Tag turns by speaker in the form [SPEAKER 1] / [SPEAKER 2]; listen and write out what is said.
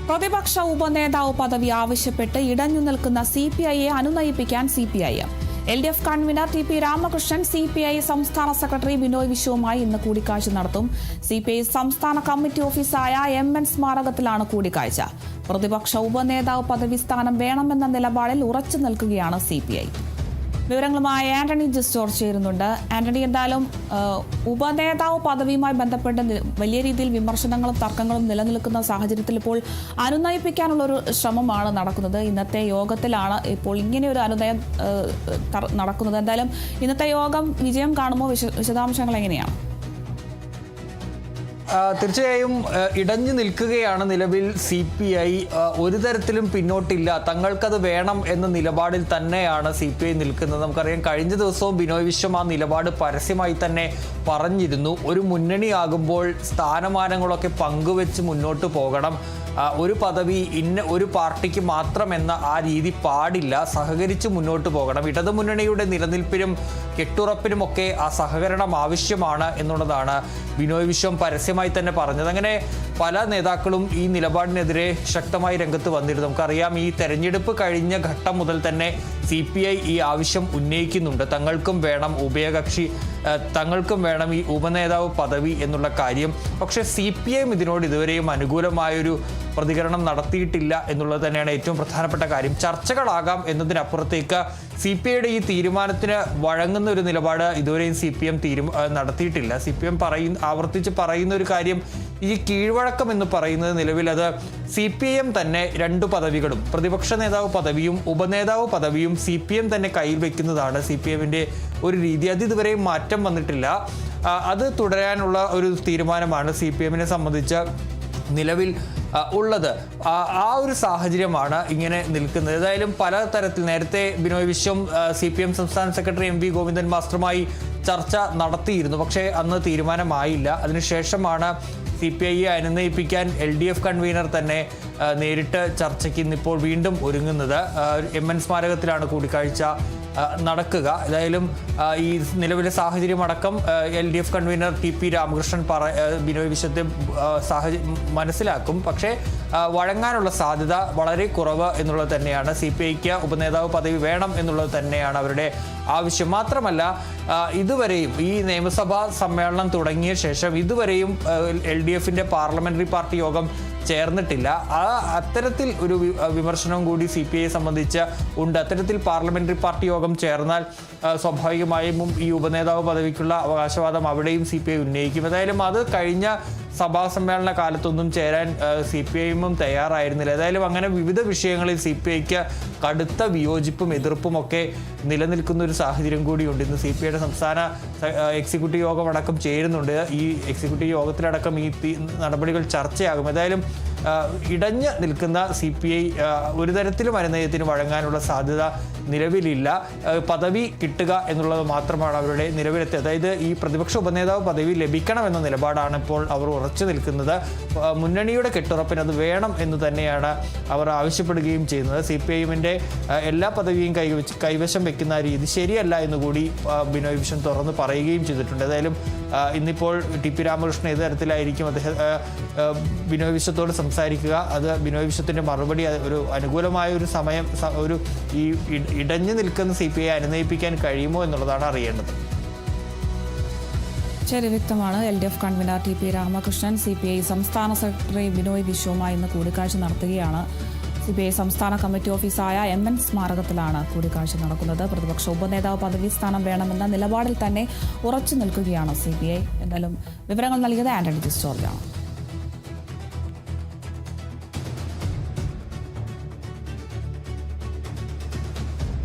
[SPEAKER 1] പ്രതിപക്ഷ ഉപനേതാവ് പദവി ആവശ്യപ്പെട്ട് ഇടഞ്ഞു നിൽക്കുന്ന സിപിഐയെ അനുനയിപ്പിക്കാൻ CPIM. LDF convener T P Ramakrishnan CPI സംസ്ഥാന സെക്രട്ടറി ബിനോയ് വിശ്വവുമായി ഇന്ന് കൂടിക്കാഴ്ച നടത്തും. സിപിഐ സംസ്ഥാന കമ്മിറ്റി ഓഫീസായ MN സ്മാരകത്തിലാണ് കൂടിക്കാഴ്ച. പ്രതിപക്ഷ ഉപനേതാവ് പദവി സ്ഥാനം വേണമെന്ന നിലപാടിൽ ഉറച്ചു നിൽക്കുകയാണ് സിപിഐ. വിവരങ്ങളുമായി ആന്റണി ജസ്റ്റോർ ചേരുന്നുണ്ട്. ആന്റണി, എന്തായാലും ഉപനേതാവ് പദവിയുമായി ബന്ധപ്പെട്ട് വലിയ രീതിയിൽ വിമർശനങ്ങളും തർക്കങ്ങളും നിലനിൽക്കുന്ന സാഹചര്യത്തിൽ ഇപ്പോൾ അനുനയിപ്പിക്കാനുള്ളൊരു ശ്രമമാണ് നടക്കുന്നത്. ഇന്നത്തെ യോഗത്തിലാണ് ഇപ്പോൾ ഇങ്ങനെയൊരു അനുനയം നടക്കുന്നത്. എന്തായാലും ഇന്നത്തെ യോഗം വിജയം കാണുമോ? വിശദാംശങ്ങൾ എങ്ങനെയാണ്?
[SPEAKER 2] തീർച്ചയായും ഇടഞ്ഞു നിൽക്കുകയാണ് നിലവിൽ CPI. ഒരു തരത്തിലും പിന്നോട്ടില്ല, തങ്ങൾക്കത് വേണം എന്ന നിലപാടിൽ തന്നെയാണ് CPI നിൽക്കുന്നത്. നമുക്കറിയാം, കഴിഞ്ഞ ദിവസവും ബിനോയ് വിശ്വം ആ നിലപാട് പരസ്യമായി തന്നെ പറഞ്ഞിരുന്നു. ഒരു മുന്നണിയാകുമ്പോൾ സ്ഥാനമാനങ്ങളൊക്കെ പങ്കുവെച്ച് മുന്നോട്ട് പോകണം, ഒരു പദവി ഇന്ന ഒരു പാർട്ടിക്ക് മാത്രമെന്ന ആ രീതി പാടില്ല, സഹകരിച്ച് മുന്നോട്ട് പോകണം. ഇടതുമുന്നണിയുടെ നിലനിൽപ്പിനും കെട്ടുറപ്പിനുമൊക്കെ ആ സഹകരണം ആവശ്യമാണ് എന്നുള്ളതാണ് ബിനോയ് വിശ്വം പരസ്യമായി തന്നെ പറഞ്ഞത്. അങ്ങനെ പല നേതാക്കളും ഈ നിലപാടിനെതിരെ ശക്തമായി രംഗത്ത് വന്നിരുന്നു. നമുക്കറിയാം, ഈ തെരഞ്ഞെടുപ്പ് കഴിഞ്ഞ ഘട്ടം മുതൽ തന്നെ CPI ഈ ആവശ്യം ഉന്നയിക്കുന്നുണ്ട്. തങ്ങൾക്കും വേണം ഉഭയകക്ഷി, തങ്ങൾക്കും വേണം ഈ ഉപനേതാവ് പദവി എന്നുള്ള കാര്യം. പക്ഷേ CPIM ഇതിനോട് ഇതുവരെയും അനുകൂലമായൊരു പ്രതികരണം നടത്തിയിട്ടില്ല എന്നുള്ളത് തന്നെയാണ് ഏറ്റവും പ്രധാനപ്പെട്ട കാര്യം. ചർച്ചകളാകാം എന്നതിനപ്പുറത്തേക്ക് CPIയുടെ ഈ തീരുമാനത്തിന് വഴങ്ങുന്ന ഒരു നിലപാട് ഇതുവരെയും CPM നടത്തിയിട്ടില്ല. CPM ആവർത്തിച്ച് പറയുന്ന ഒരു കാര്യം, ഈ കീഴ്വഴക്കം എന്ന് പറയുന്നത് നിലവിൽ അത് CPIM തന്നെ രണ്ടു പദവികളും, പ്രതിപക്ഷ നേതാവ് പദവിയും ഉപനേതാവ് പദവിയും CPM തന്നെ കയ്യിൽ വെക്കുന്നതാണ് CPMന്റെ ഒരു രീതി. അത് ഇതുവരെയും മാറ്റം വന്നിട്ടില്ല. അത് തുടരാനുള്ള ഒരു തീരുമാനമാണ് CPMനെ സംബന്ധിച്ച് നിലവിൽ ഉള്ളത്. ആ ഒരു സാഹചര്യമാണ് ഇങ്ങനെ നിൽക്കുന്നത്. ഏതായാലും പലതരത്തിൽ നേരത്തെ ബിനോയ് വിശ്വം CPM സംസ്ഥാന സെക്രട്ടറി MV ഗോവിന്ദൻ മാസ്റ്ററുമായി ചർച്ച നടത്തിയിരുന്നു. പക്ഷേ അന്ന് തീരുമാനമായില്ല. അതിനുശേഷമാണ് CPIയെ അനുനയിപ്പിക്കാൻ LDF കൺവീനർ തന്നെ നേരിട്ട് ചർച്ചയ്ക്ക് ഇന്നിപ്പോൾ വീണ്ടും ഒരുങ്ങുന്നത്. MN സ്മാരകത്തിലാണ് കൂടിക്കാഴ്ച നടക്കുക. ഏതായാലും ഈ നിലവിലെ സാഹചര്യം അടക്കം LDF convener TP Ramakrishnan Binoy വിശ്വത്തെ മനസ്സിലാക്കും. പക്ഷേ വഴങ്ങാനുള്ള സാധ്യത വളരെ കുറവ് എന്നുള്ളത് തന്നെയാണ്. CPIക്ക് ഉപനേതാവ് പദവി വേണം എന്നുള്ളത് തന്നെയാണ് അവരുടെ ആവശ്യം. മാത്രമല്ല, ഇതുവരെയും ഈ നിയമസഭാ സമ്മേളനം തുടങ്ങിയ ശേഷം ഇതുവരെയും LDFന്റെ പാർലമെന്ററി പാർട്ടി യോഗം ചേർന്നിട്ടില്ല. അത്തരത്തിൽ ഒരു വിമർശനവും കൂടി CPIയെ സംബന്ധിച്ച് ഉണ്ട്. അത്തരത്തിൽ പാർലമെന്ററി പാർട്ടി യോഗം ചേർന്നാൽ സ്വാഭാവികമായും ഈ ഉപനേതാവ് പദവിക്കുള്ള അവകാശവാദം അവിടെയും CPI ഉന്നയിക്കും. ഏതായാലും അത് കഴിഞ്ഞ സഭാ സമ്മേളന കാലത്തൊന്നും ചേരാൻ CPIയും തയ്യാറായിരുന്നില്ല. ഏതായാലും അങ്ങനെ വിവിധ വിഷയങ്ങളിൽ CPIക്ക് കടുത്ത വിയോജിപ്പും എതിർപ്പും ഒക്കെ നിലനിൽക്കുന്ന ഒരു സാഹചര്യം കൂടിയുണ്ട്. ഇന്ന് CPIയുടെ സംസ്ഥാന എക്സിക്യൂട്ടീവ് യോഗം അടക്കം ചേരുന്നുണ്ട്. ഈ എക്സിക്യൂട്ടീവ് യോഗത്തിലടക്കം ഈ നടപടികൾ ചർച്ചയാകും. ഏതായാലും ഇടഞ്ഞ് നിൽക്കുന്ന CPI ഒരു തരത്തിലും അനുനയത്തിന് വഴങ്ങാനുള്ള സാധ്യത നിലവിലില്ല. പദവി കിട്ടുക എന്നുള്ളത് മാത്രമാണ് അവരുടെ നിലവിലെത്തി. അതായത് ഈ പ്രതിപക്ഷ ഉപനേതാവ് പദവി ലഭിക്കണമെന്ന നിലപാടാണ് ഇപ്പോൾ അവർ ഉറച്ചു നിൽക്കുന്നത്. മുന്നണിയുടെ കെട്ടുറപ്പിന് അത് വേണം എന്ന് തന്നെയാണ് അവർ ആവശ്യപ്പെടുകയും ചെയ്യുന്നത്. CPIMന്റെ എല്ലാ പദവിയും കൈവശം വെക്കുന്ന രീതി ശരിയല്ല എന്നുകൂടി ബിനോയ് വിശ്വം തുറന്ന് പറയുകയും ചെയ്തിട്ടുണ്ട്. ഏതായാലും ഇന്നിപ്പോൾ TP രാമകൃഷ്ണൻ ഏത് തരത്തിലായിരിക്കും അദ്ദേഹം ബിനോയ് വിശ്വത്തോട് സംസാരിക്കുക, അത് ബിനോയ് വിശ്വത്തിന്റെ മറുപടി ഒരു അനുകൂലമായ ഒരു സമയം, ഒരു ഈ ഇടഞ്ഞു നിൽക്കുന്ന CPI അനുനയിപ്പിക്കാൻ കഴിയുമോ എന്നുള്ളതാണ് അറിയേണ്ടത്.
[SPEAKER 1] ശരി, വ്യക്തമാണ്. LDF convener TP Ramakrishnan CPI സംസ്ഥാന സെക്രട്ടറി ബിനോയ് വിശ്വവുമായി ഇന്ന് കൂടിക്കാഴ്ച നടത്തുകയാണ്. CPI സംസ്ഥാന കമ്മിറ്റി ഓഫീസായ MN സ്മാരകത്തിലാണ് കൂടിക്കാഴ്ച നടക്കുന്നത്. പ്രതിപക്ഷ ഉപനേതാവ് പദവി സ്ഥാനം വേണമെന്ന നിലപാടിൽ തന്നെ ഉറച്ചു നിൽക്കുകയാണ് CPI. എന്തായാലും വിവരങ്ങൾ നൽകിയത് ആന്റണി ജസ്റ്റോറിയാണ്.